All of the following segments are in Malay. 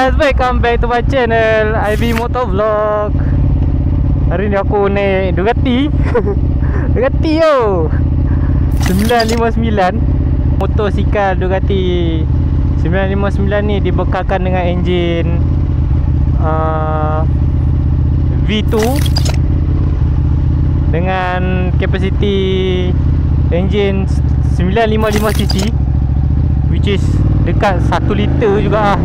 guys, welcome back to my channel IB Motor Vlog. Hari ni aku naik Ducati Ducati yo 959. Motosikal Ducati 959 ni dibekalkan dengan enjin V2 dengan kapasiti enjin 955cc, which is dekat 1 liter juga lah.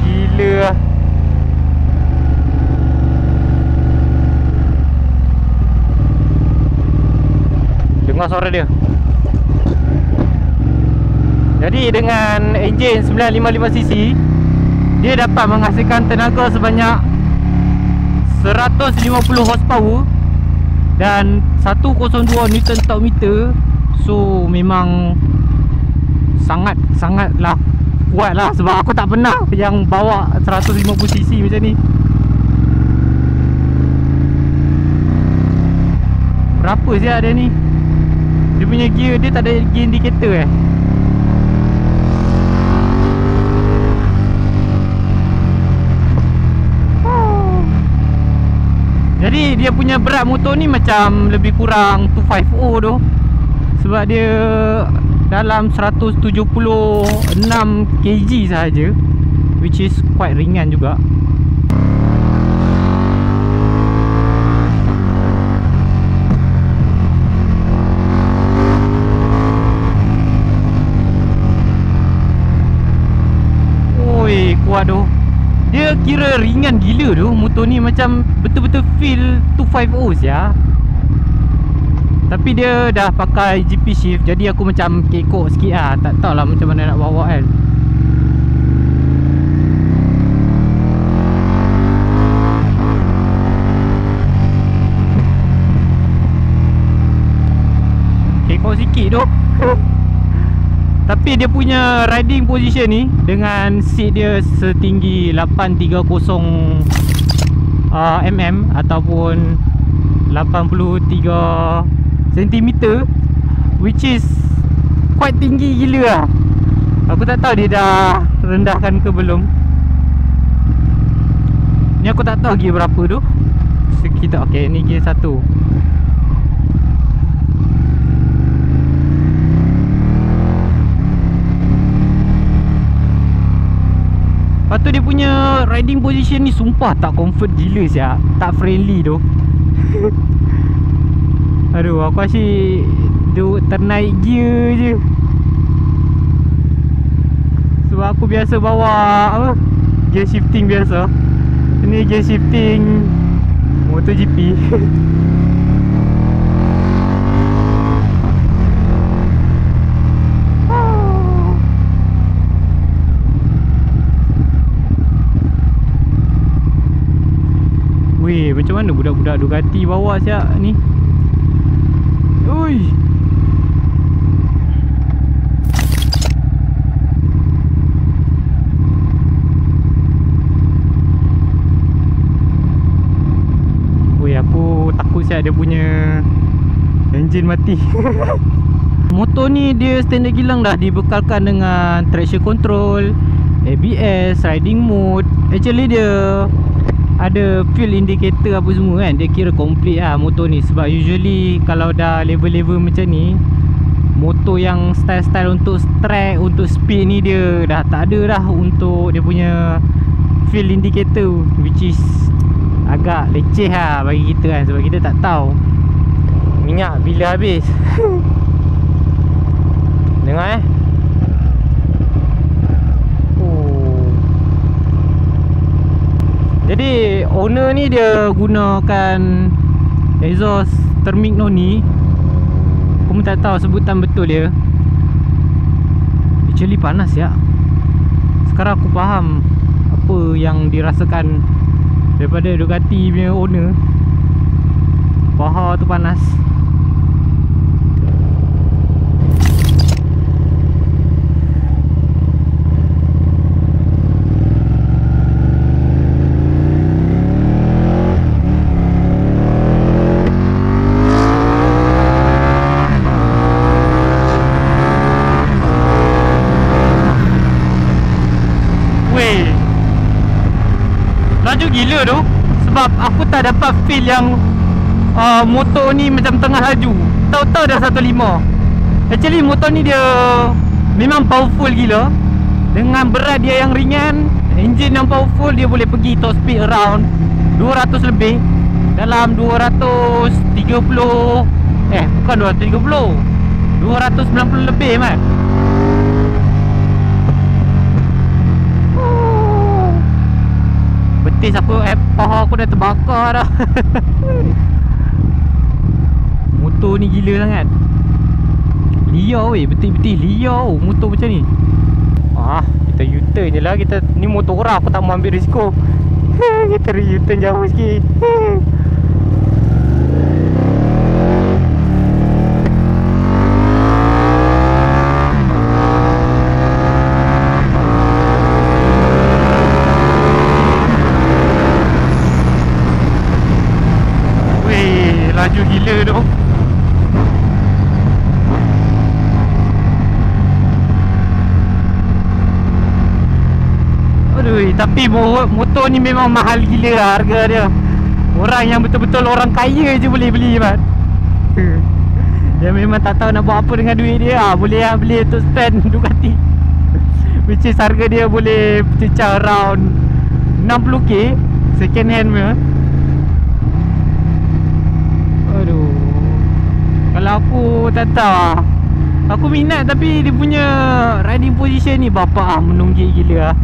Gila lah. Dengar suara dia. Jadi dengan enjin 955cc, dia dapat menghasilkan tenaga sebanyak 150 horsepower dan 102 Newton torque meter. So memang sangatlah kuat lah, sebab aku tak pernah yang bawa 150cc macam ni. Berapa sih dia ni? Dia punya gear dia tak ada gear indicator Jadi dia punya berat motor ni macam lebih kurang 250 tu, sebab dia dalam 176 kg sahaja, which is quite ringan juga. Oi, kuat tu. Dia kira ringan gila tu. Motor ni macam betul-betul feel 250 ya. Tapi dia dah pakai GP shift, jadi aku macam kekok sikit lah. Tak tahulah macam mana nak bawa kan. Kekok sikit tu. Tapi dia punya riding position ni dengan seat dia setinggi 830 mm ataupun 83 cm, which is quite tinggi gila lah. Aku tak tahu dia dah rendahkan ke belum. Ni aku tak tahu gear berapa tu. Sekitar, ok, ni gear 1. Lepas tu dia punya riding position ni sumpah tak comfort gila siap. Tak friendly tu. Aduh, aku asyik ternaik gear je. Sebab aku biasa bawa apa, gear shifting biasa. Ini gear shifting MotoGP. Weh, macam mana budak-budak Ducati bawa siap ni? Ui. Weh, aku takut siap dia punya enjin mati. Motor ni dia standard kilang dah dibekalkan dengan traction control, ABS, riding mode. Actually dia ada fuel indicator apa semua kan. Dia kira complete lah motor ni. Sebab usually kalau dah level-level macam ni, motor yang style-style untuk track, untuk speed ni, dia dah tak ada dah untuk dia punya fuel indicator, which is agak leceh lah bagi kita kan. Sebab kita tak tahu minyak bila habis. Dengar Jadi owner ni dia gunakan exhaust thermic noni. Aku pun tak tahu sebutan betul dia. Actually panas ya. Sekarang aku faham apa yang dirasakan daripada Ducati punya owner. Paha tu panas. laju gila tu. Sebab aku tak dapat feel yang motor ni macam tengah laju. Tahu-tahu dah 1.5. Actually motor ni dia memang powerful gila. Dengan berat dia yang ringan, enjin yang powerful, dia boleh pergi top speed around 200 lebih dalam 230, bukan 230, 290 lebih mat. Betis aku, paha aku dah terbakar dah. Motor ni gila sangat. Liar weh, betul-betul liar motor macam ni. Kita U-turn je lah. Kita ni motor orang, aku tak mau ambil risiko. Kita U-turn jauh sikit. Weh, laju gila tu. Tapi motor ni memang mahal gila lah harga dia. Orang yang betul-betul orang kaya je boleh beli mat. Dia memang tak tahu nak buat apa dengan duit dia. Boleh lah beli untuk spend Ducati. Which is harga dia boleh cecah around 60k second hand punya. Aduh, kalau aku tak tahu lah. Aku minat tapi dia punya riding position ni bapak menunggik gila lah.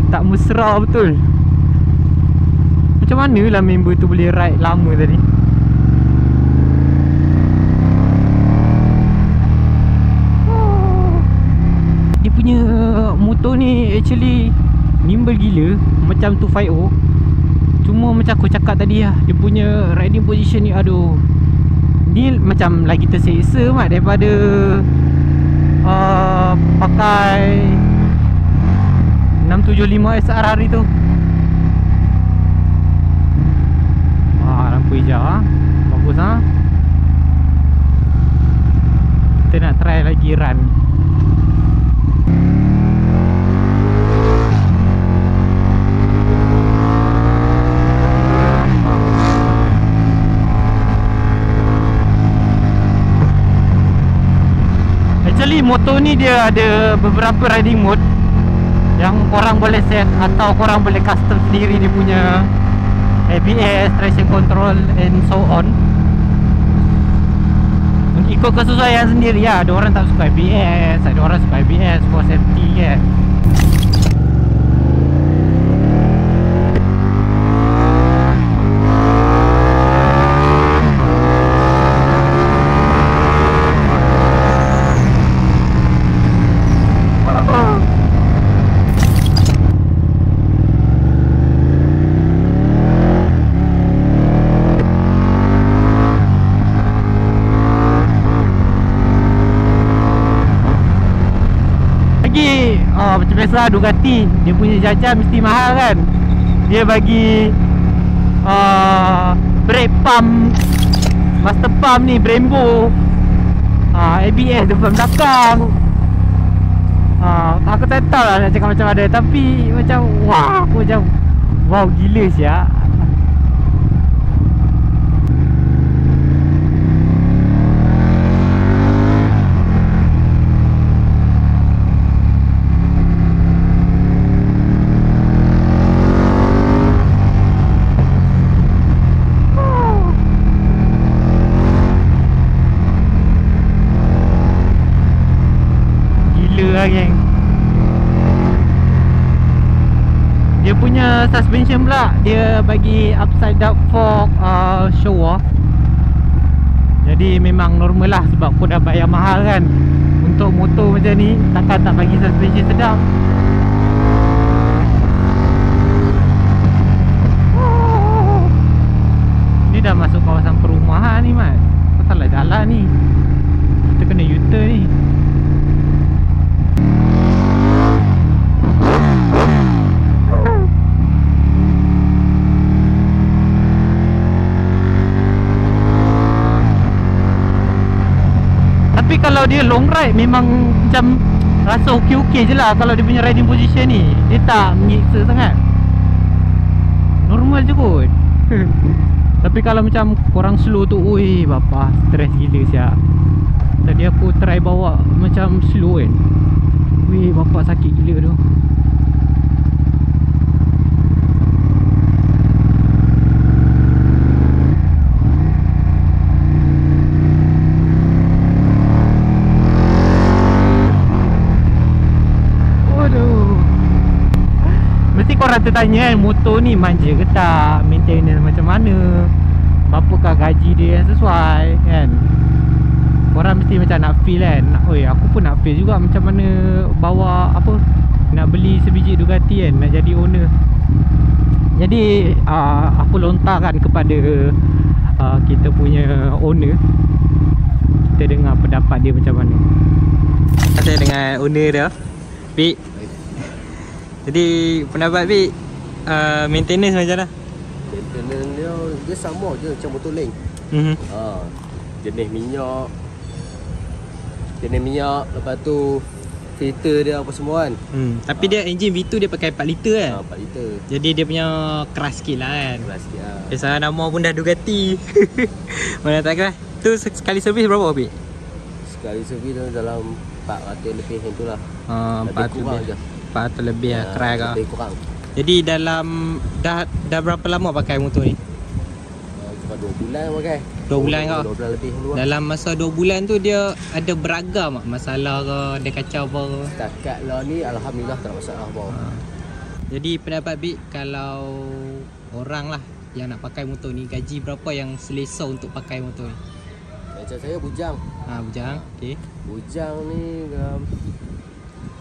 Tak mesra betul. Macam mana lah member tu boleh ride lama tadi. Dia punya motor ni actually nimble gila, macam 250. Cuma macam aku cakap tadi lah, dia punya riding position ni aduh, ni macam lagi terseksa mat daripada pakai 675 SR hari tu. Lampu hijau bagus ha. Kita nak try lagi run. Actually motor ni dia ada beberapa riding mode yang korang boleh set atau korang boleh custom sendiri dia punya ABS, traction control and so on. Ikut kesesuaian sendiri lah. Ada orang tak suka ABS, ada orang suka ABS for safety kan. Macam biasa Ducati, dia punya jajan mesti mahal kan. Dia bagi brake pump, master pump ni Brembo, ABS depan belakang. Aku tak tahu lah nak cakap macam mana, tapi macam wah, aku macam wow gila siap. Geng. Dia punya suspension pula dia bagi upside down fork show. Jadi memang normal lah sebab aku dah bayar mahal kan. Untuk motor macam ni takkan tak bagi suspension sedap. Ni dah masuk kawasan perumahan ni mat. Apa salah jalan ni? Kita kena U-turn ni. Tapi kalau dia long ride memang macam rasa okey-okey je lah. Kalau dia punya riding position ni dia tak menyiksa sangat. normal je kot. Tapi kalau macam korang slow tu, oi bapa, stres gila siap. Tadi aku try bawa macam slow kan, weh bapa sakit gila tu. Korang tertanya kan, motor ni manja ke tak, maintenance macam mana, berapakah gaji dia yang sesuai kan. Korang mesti macam nak feel kan. Oi, aku pun nak feel juga macam mana bawa apa, nak beli sebiji Ducati kan, nak jadi owner. Jadi aku lontarkan kepada kita punya owner, kita dengar pendapat dia macam mana. Kita dengan owner dia, Pik. Jadi pendapat Pik, maintenance macam mana? Maintenance dia sama je macam motor lain. Jenis minyak, lepas tu filter dia apa semua kan. Tapi dia engine V2 dia pakai 4 liter kan? 4 liter. Jadi dia punya keras sikit lah kan? Keras sikit lah. Biasa nama pun dah Ducati. Mana tak keras? Tu sekali servis berapa Pik? Sekali servis dalam 400 lebih macam tu lah. 400 lebih je. 400 lebih lah, keras lah. Lebih kurang. Jadi dalam dah berapa lama pakai motor ni? Cuma 2 bulan pakai. 2 bulan kau? 2 bulan lebih dulu. Dalam masa 2 bulan tu dia ada beragam tak masalah ke, ada kacau apa ke? Setakat lah ni alhamdulillah tak ada masalah apa. Jadi pendapat Bik, kalau orang lah yang nak pakai motor ni, gaji berapa yang selesa untuk pakai motor ni? Macam saya bujang. Bujang, okey. Bujang ni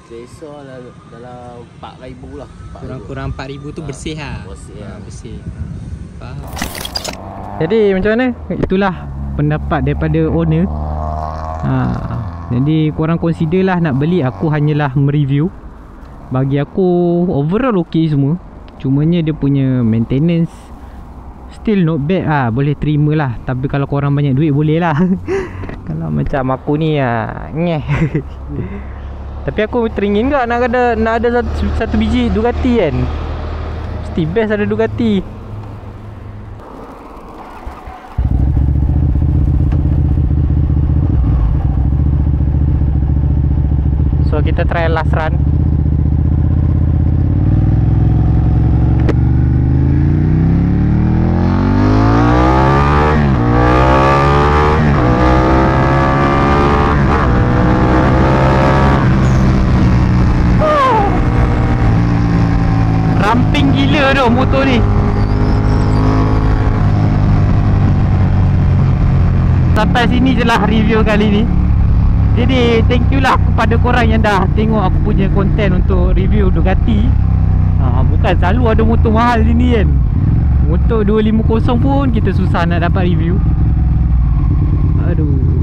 selesa dalam 4,000 lah. Kurang-kurang 4,000 tu bersih lah. Bersih lah. Bersih. Faham. Jadi macam mana? Itulah pendapat daripada owner. Jadi korang consider lah nak beli, aku hanyalah mereview. Bagi aku overall okey semua. Cumanya dia punya maintenance still not bad lah, boleh terima lah. Tapi kalau korang banyak duit boleh lah. Kalau macam aku ni ngeh. Tapi aku teringin ke nak ada satu biji Ducati kan. Mesti best ada Ducati. So kita try last run. Ramping gila tu motor ni. Sampai sini je lah review kali ni. Jadi thank you lah kepada korang yang dah tengok aku punya konten untuk review Ducati. Bukan selalu ada motor mahal sini kan. Motor 250 pun kita susah nak dapat review. Aduh.